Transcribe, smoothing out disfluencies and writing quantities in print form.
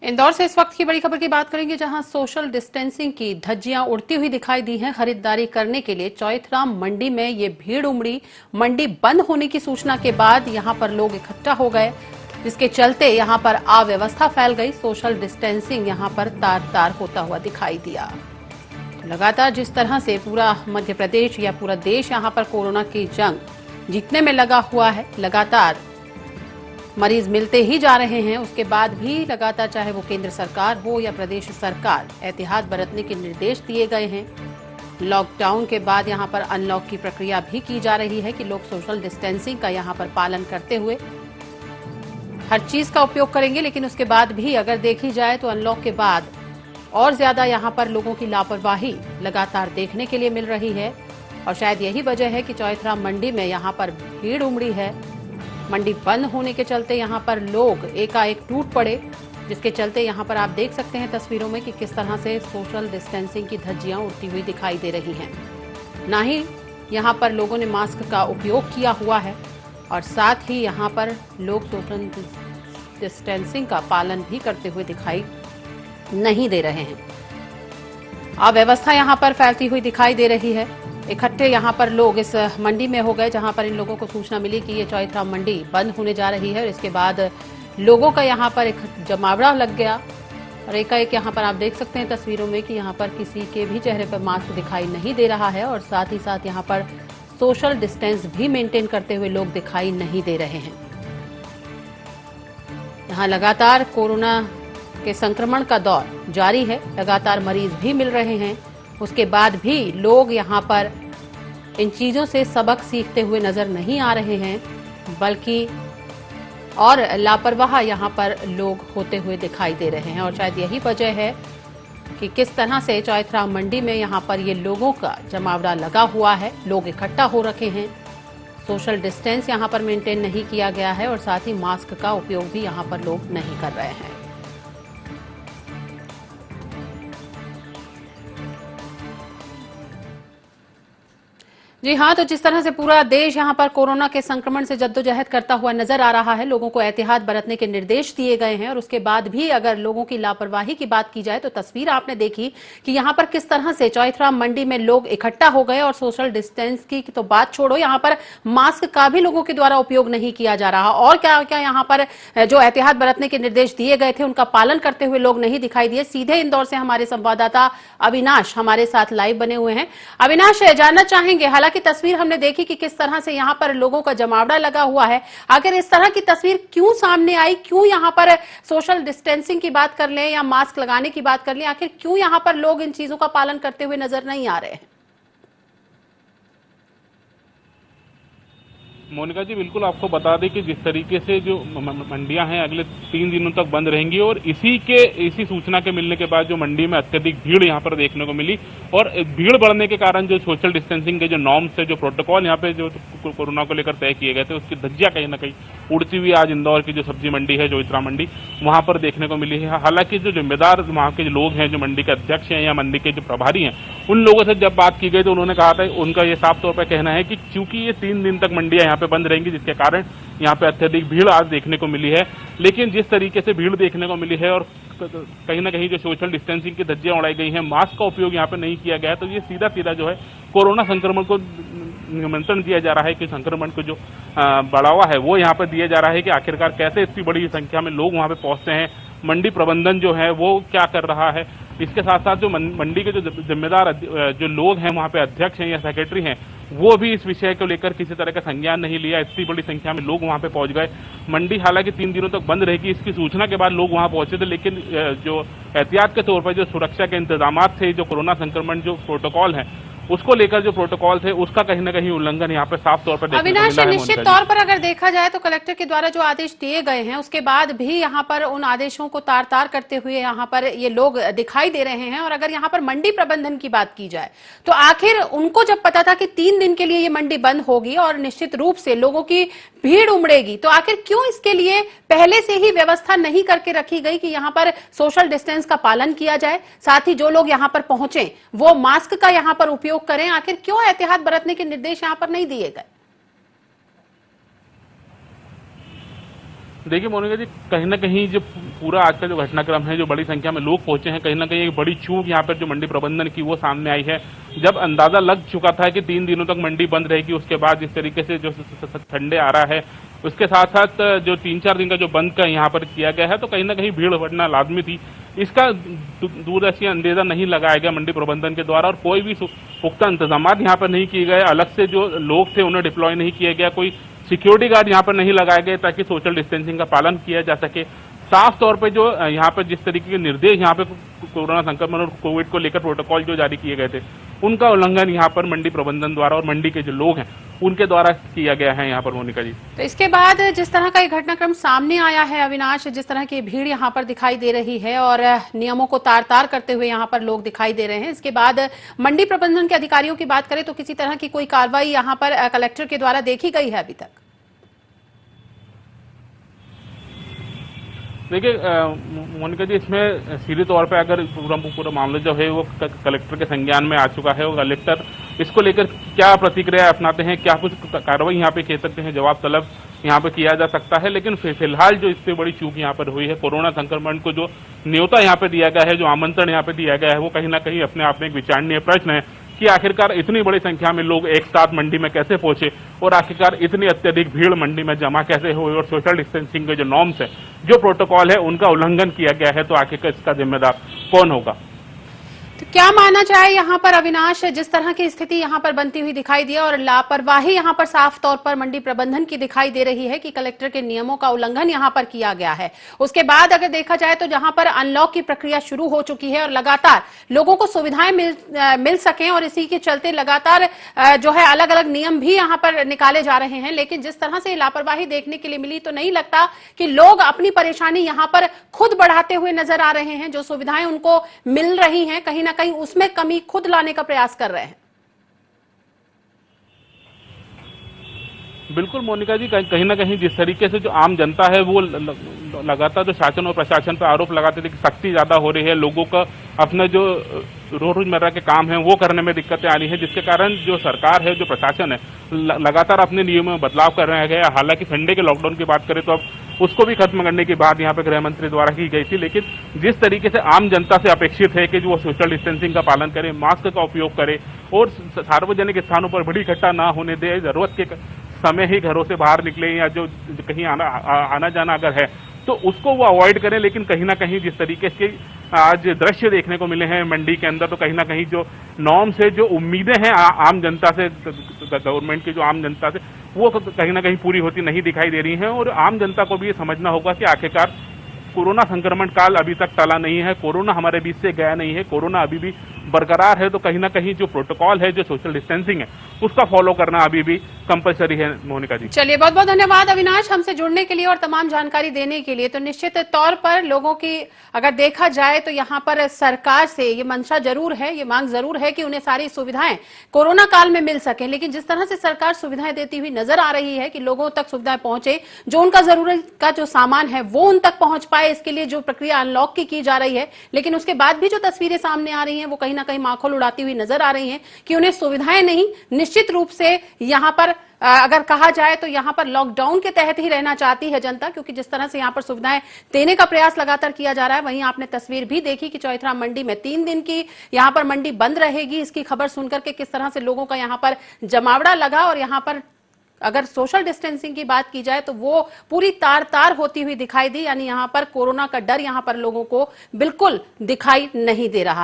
इंदौर से इस वक्त की बड़ी खबर की बात करेंगे, जहां सोशल डिस्टेंसिंग की धज्जियां उड़ती हुई दिखाई दी हैं। खरीदारी करने के लिए चौइथराम मंडी में ये भीड़ उमड़ी। मंडी बंद होने की सूचना के बाद यहां पर लोग इकट्ठा हो गए, जिसके चलते यहां पर अव्यवस्था फैल गई। सोशल डिस्टेंसिंग यहां पर तार तार होता हुआ दिखाई दिया। लगातार जिस तरह से पूरा मध्य प्रदेश या पूरा देश यहां पर कोरोना की जंग जीतने में लगा हुआ है, लगातार मरीज मिलते ही जा रहे हैं, उसके बाद भी लगातार चाहे वो केंद्र सरकार हो या प्रदेश सरकार, एहतियात बरतने के निर्देश दिए गए हैं। लॉकडाउन के बाद यहां पर अनलॉक की प्रक्रिया भी की जा रही है कि लोग सोशल डिस्टेंसिंग का यहां पर पालन करते हुए हर चीज का उपयोग करेंगे। लेकिन उसके बाद भी अगर देखी जाए तो अनलॉक के बाद और ज्यादा यहां पर लोगों की लापरवाही लगातार देखने के लिए मिल रही है। और शायद यही वजह है कि चौइथराम मंडी में यहां पर भीड़ उमड़ी है। मंडी बंद होने के चलते यहां पर लोग एकाएक टूट पड़े, जिसके चलते यहां पर आप देख सकते हैं तस्वीरों में कि किस तरह से सोशल डिस्टेंसिंग की धज्जियां उड़ती हुई दिखाई दे रही हैं। ना ही यहां पर लोगों ने मास्क का उपयोग किया हुआ है और साथ ही यहां पर लोग सोशल डिस्टेंसिंग का पालन भी करते हुए दिखाई नहीं दे रहे हैं। अव्यवस्था यहां पर फैलती हुई दिखाई दे रही है। इकट्ठे यहां पर लोग इस मंडी में हो गए, जहां पर इन लोगों को सूचना मिली कि ये चौइथराम मंडी बंद होने जा रही है। और इसके बाद लोगों का यहां पर एक जमावड़ा लग गया और एकाएक यहां पर आप देख सकते हैं तस्वीरों में कि यहां पर किसी के भी चेहरे पर मास्क दिखाई नहीं दे रहा है और साथ ही साथ यहां पर सोशल डिस्टेंस भी मेंटेन करते हुए लोग दिखाई नहीं दे रहे हैं। यहां लगातार कोरोना के संक्रमण का दौर जारी है, लगातार मरीज भी मिल रहे हैं। उसके बाद भी लोग यहां पर इन चीजों से सबक सीखते हुए नजर नहीं आ रहे हैं, बल्कि और लापरवाह यहां पर लोग होते हुए दिखाई दे रहे हैं। और शायद यही वजह है कि किस तरह से चौइथराम मंडी में यहां पर ये लोगों का जमावड़ा लगा हुआ है, लोग इकट्ठा हो रखे हैं। सोशल डिस्टेंस यहां पर मेंटेन नहीं किया गया है और साथ ही मास्क का उपयोग भी यहां पर लोग नहीं कर रहे हैं। जी हाँ, तो जिस तरह से पूरा देश यहां पर कोरोना के संक्रमण से जद्दोजहद करता हुआ नजर आ रहा है, लोगों को एहतियात बरतने के निर्देश दिए गए हैं और उसके बाद भी अगर लोगों की लापरवाही की बात की जाए तो तस्वीर आपने देखी कि यहां पर किस तरह से चौइथराम मंडी में लोग इकट्ठा हो गए और सोशल डिस्टेंस की तो बात छोड़ो, यहां पर मास्क का भी लोगों के द्वारा उपयोग नहीं किया जा रहा। और क्या क्या यहां पर जो एहतियात बरतने के निर्देश दिए गए थे उनका पालन करते हुए लोग नहीं दिखाई दिए। सीधे इंदौर से हमारे संवाददाता अविनाश हमारे साथ लाइव बने हुए हैं। अविनाश, जानना चाहेंगे, हालांकि की तस्वीर हमने देखी कि किस तरह से यहां पर लोगों का जमावड़ा लगा हुआ है, आखिर इस तरह की तस्वीर क्यों सामने आई? क्यों यहां पर सोशल डिस्टेंसिंग की बात कर लें या मास्क लगाने की बात कर लें, आखिर क्यों यहां पर लोग इन चीजों का पालन करते हुए नजर नहीं आ रहे हैं? मोनिका जी, बिल्कुल आपको बता दें कि जिस तरीके से जो मंडियां हैं अगले 3 दिनों तक बंद रहेंगी और इसी सूचना के मिलने के बाद जो मंडी में अत्यधिक भीड़ यहां पर देखने को मिली और भीड़ बढ़ने के कारण जो सोशल डिस्टेंसिंग के जो नॉर्म्स है, जो प्रोटोकॉल यहां पे जो कोरोना को लेकर तय किए गए थे, उसकी धज्जियां कहीं ना कहीं उड़ती हुई आज इंदौर की जो सब्जी मंडी है, चौइथराम मंडी, वहां पर देखने को मिली है। हालांकि जो जिम्मेदार वहां के जो लोग हैं, जो मंडी के अध्यक्ष हैं या मंडी के जो प्रभारी हैं, उन लोगों से जब बात की गई तो उन्होंने कहा था, उनका ये साफ तौर पर कहना है कि चूंकि ये 3 दिन तक मंडियां यहाँ पे बंद रहेंगी, जिसके कारण यहाँ पे अत्यधिक भीड़ आज देखने को मिली है। लेकिन जिस तरीके से भीड़ देखने को मिली है और कहीं ना कहीं जो सोशल डिस्टेंसिंग की धज्जियां उड़ाई गई हैं, मास्क का उपयोग यहाँ पे नहीं किया गया है, तो ये सीधा सीधा जो है कोरोना संक्रमण को निमंत्रण दिया जा रहा है कि संक्रमण को जो बढ़ावा है वो यहाँ पे दिया जा रहा है कि आखिरकार कैसे इतनी बड़ी संख्या में लोग वहाँ पे पहुंचते हैं, मंडी प्रबंधन जो है वो क्या कर रहा है। इसके साथ साथ जो मंडी के जो जिम्मेदार जो लोग हैं, वहाँ पे अध्यक्ष हैं या सेक्रेटरी हैं, वो भी इस विषय को लेकर किसी तरह का संज्ञान नहीं लिया। इतनी बड़ी संख्या में लोग वहां पे पहुंच गए। मंडी हालांकि 3 दिनों तक बंद रहेगी, इसकी सूचना के बाद लोग वहां पहुंचे थे, लेकिन जो एहतियात के तौर पर जो सुरक्षा के इंतजाम थे, जो कोरोना संक्रमण जो प्रोटोकॉल है उसको लेकर जो प्रोटोकॉल थे, उसका कहीं ना कहीं उल्लंघन यहाँ पे साफ तौर पर देखने को मिला है। निश्चित तौर पर अगर देखा जाए तो कलेक्टर के द्वारा जो आदेश दिए गए हैं उसके बाद भी यहाँ पर उन आदेशों को तार तार करते हुए यहाँ पर ये लोग दिखाई दे रहे हैं। और अगर यहाँ पर मंडी प्रबंधन की बात की जाए तो आखिर उनको जब पता था कि 3 दिन के लिए ये मंडी बंद होगी और निश्चित रूप से लोगों की भीड़ उमड़ेगी, तो आखिर क्यों इसके लिए पहले से ही व्यवस्था नहीं करके रखी गई कि यहाँ पर सोशल डिस्टेंस का पालन किया जाए, साथ ही जो लोग यहाँ पर पहुंचे वो मास्क का यहाँ पर उपयोग करें? आखिर क्यों एहतियात बरतने के निर्देश यहां पर नहीं दिए गए? देखिए मोनिका जी, कहीं ना कहीं जो पूरा आज का जो घटनाक्रम है, जो बड़ी संख्या में लोग पहुंचे हैं, कहीं ना कहीं एक बड़ी चूक यहाँ पर जो मंडी प्रबंधन की वो सामने आई है। जब अंदाजा लग चुका था कि 3 दिनों तक मंडी बंद रहेगी, उसके बाद जिस तरीके से जो ठंडे आ रहा है, उसके साथ साथ जो 3-4 दिन का जो बंद का यहाँ पर किया गया है, तो कहीं ना कहीं भीड़ बढ़ना लाजमी थी। इसका दूरदर्शी अंदेजा नहीं लगाया गया मंडी प्रबंधन के द्वारा, और कोई भी पुख्ता इंतजाम यहाँ पर नहीं किए गए। अलग से जो लोग थे उन्हें डिप्लॉय नहीं किया गया, कोई सिक्योरिटी गार्ड यहाँ पर नहीं लगाए गए ताकि सोशल डिस्टेंसिंग का पालन किया जा सके। साफ तौर पे जो यहाँ पर जिस तरीके के निर्देश यहाँ पे कोरोना संक्रमण और कोविड को लेकर प्रोटोकॉल जो जारी किए गए थे, उनका उल्लंघन यहाँ पर मंडी प्रबंधन द्वारा और मंडी के जो लोग हैं उनके द्वारा किया गया है यहाँ पर, मोनिका जी। तो इसके बाद जिस तरह का एक घटनाक्रम सामने आया है अविनाश, जिस तरह की भीड़ यहाँ पर दिखाई दे रही है और नियमों को तार तार करते हुए यहाँ पर लोग दिखाई दे रहे हैं, इसके बाद मंडी प्रबंधन के अधिकारियों की बात करें तो किसी तरह की कोई कार्रवाई यहाँ पर कलेक्टर के द्वारा देखी गई है अभी तक? देखिए मोनिका जी, इसमें सीधे तौर पे अगर पूरा मामला जो है वो कलेक्टर के संज्ञान में आ चुका है, और कलेक्टर इसको लेकर क्या प्रतिक्रिया अपनाते हैं, क्या कुछ कार्रवाई यहाँ पे कह सकते हैं, जवाब तलब यहाँ पे किया जा सकता है। लेकिन फिलहाल जो इससे बड़ी चूक यहाँ पर हुई है, कोरोना संक्रमण को जो न्योता यहाँ पे दिया गया है, जो आमंत्रण यहाँ पे दिया गया है, वो कहीं ना कहीं अपने आप में एक विचारणीय प्रश्न है कि आखिरकार इतनी बड़ी संख्या में लोग एक साथ मंडी में कैसे पहुंचे, और आखिरकार इतनी अत्यधिक भीड़ मंडी में जमा कैसे हुई, और सोशल डिस्टेंसिंग के जो नॉर्म्स है, जो प्रोटोकॉल है, उनका उल्लंघन किया गया है, तो आखिरकार इसका जिम्मेदार कौन होगा? तो क्या माना जाए यहाँ पर अविनाश, जिस तरह की स्थिति यहाँ पर बनती हुई दिखाई दी और लापरवाही यहाँ पर साफ तौर पर मंडी प्रबंधन की दिखाई दे रही है कि कलेक्टर के नियमों का उल्लंघन यहाँ पर किया गया है। उसके बाद अगर देखा जाए तो जहाँ पर अनलॉक की प्रक्रिया शुरू हो चुकी है और लगातार लोगों को सुविधाएं मिल सकें, और इसी के चलते लगातार जो है अलग अलग नियम भी यहाँ पर निकाले जा रहे हैं, लेकिन जिस तरह से लापरवाही देखने के लिए मिली, तो नहीं लगता कि लोग अपनी परेशानी यहाँ पर खुद बढ़ाते हुए नजर आ रहे हैं। जो सुविधाएं उनको मिल रही हैं, कहीं ना कहीं उसमें कमी खुद लाने का प्रयास कर रहे हैं। बिल्कुल मोनिका जी, कहीं ना कहीं जिस तरीके से जो आम जनता है वो लगातार जो शासन और प्रशासन पर आरोप लगाते थे कि सख्ती ज्यादा हो रही है, लोगों का अपना जो रोजमर्रा के काम है वो करने में दिक्कतें आ रही है, जिसके कारण जो सरकार है, जो प्रशासन है, लगातार अपने नियमों में बदलाव कर रहे हैं। हालांकि संडे के लॉकडाउन की बात करें तो अब उसको भी खत्म करने की बात यहाँ पे गृह मंत्री द्वारा की गई थी, लेकिन जिस तरीके से आम जनता से अपेक्षित है कि जो वो सोशल डिस्टेंसिंग का पालन करे, मास्क का उपयोग करे और सार्वजनिक स्थानों पर बड़ी इकट्ठा ना होने दे, जरूरत के समय ही घरों से बाहर निकले, या जो कहीं आना जाना अगर है तो उसको वो अवॉइड करें। लेकिन कहीं ना कहीं जिस तरीके से आज दृश्य देखने को मिले हैं मंडी के अंदर, तो कहीं ना कहीं जो नॉर्म्स है, जो उम्मीदें हैं आम जनता से, गवर्नमेंट की जो आम जनता से, वो कहीं ना कहीं पूरी होती नहीं दिखाई दे रही हैं। और आम जनता को भी ये समझना होगा कि आखिरकार कोरोना संक्रमण काल अभी तक टला नहीं है, कोरोना हमारे बीच से गया नहीं है, कोरोना अभी भी बरकरार है। तो कहीं ना कहीं जो प्रोटोकॉल है, जो सोशल डिस्टेंसिंग है, उसका फॉलो करना अभी भी कंपलसरी है। मोनिका जी, चलिए, बहुत बहुत धन्यवाद अविनाश हमसे जुड़ने के लिए और तमाम जानकारी देने के लिए। तो निश्चित तौर पर लोगों की अगर देखा जाए तो यहाँ पर सरकार से ये मंशा जरूर है, ये मांग जरूर है कि उन्हें सारी सुविधाएं कोरोना काल में मिल सके, लेकिन जिस तरह से सरकार सुविधाएं देती हुई नजर आ रही है कि लोगों तक सुविधाएं पहुंचे, जो उनका जरूरत का जो सामान है वो उन तक पहुंच पाए, इसके लिए जो प्रक्रिया अनलॉक की जा रही है, लेकिन उसके बाद भी जो तस्वीरें सामने आ रही हैं वो कहीं ना कहीं माखौल उड़ाती हुई नजर आ रही हैं कि उन्हें सुविधाएं नहीं, निश्चित रूप से यहां पर अगर कहा जाए तो यहां पर लॉकडाउन के तहत ही रहना चाहती है जनता, क्योंकि जिस तरह से यहां पर सुविधाएं देने का प्रयास लगातार किया जा रहा है। वहीं आपने तस्वीर भी देखी कि चौइथरा मंडी में 3 दिन की यहां पर मंडी बंद रहेगी, इसकी खबर सुनकर के किस तरह से लोगों का यहां पर जमावड़ा लगा, और यहां पर अगर सोशल डिस्टेंसिंग की बात की जाए तो वो पूरी तार तार होती हुई दिखाई दी, यानी यहां पर कोरोना का डर यहां पर लोगों को बिल्कुल दिखाई नहीं दे रहा है।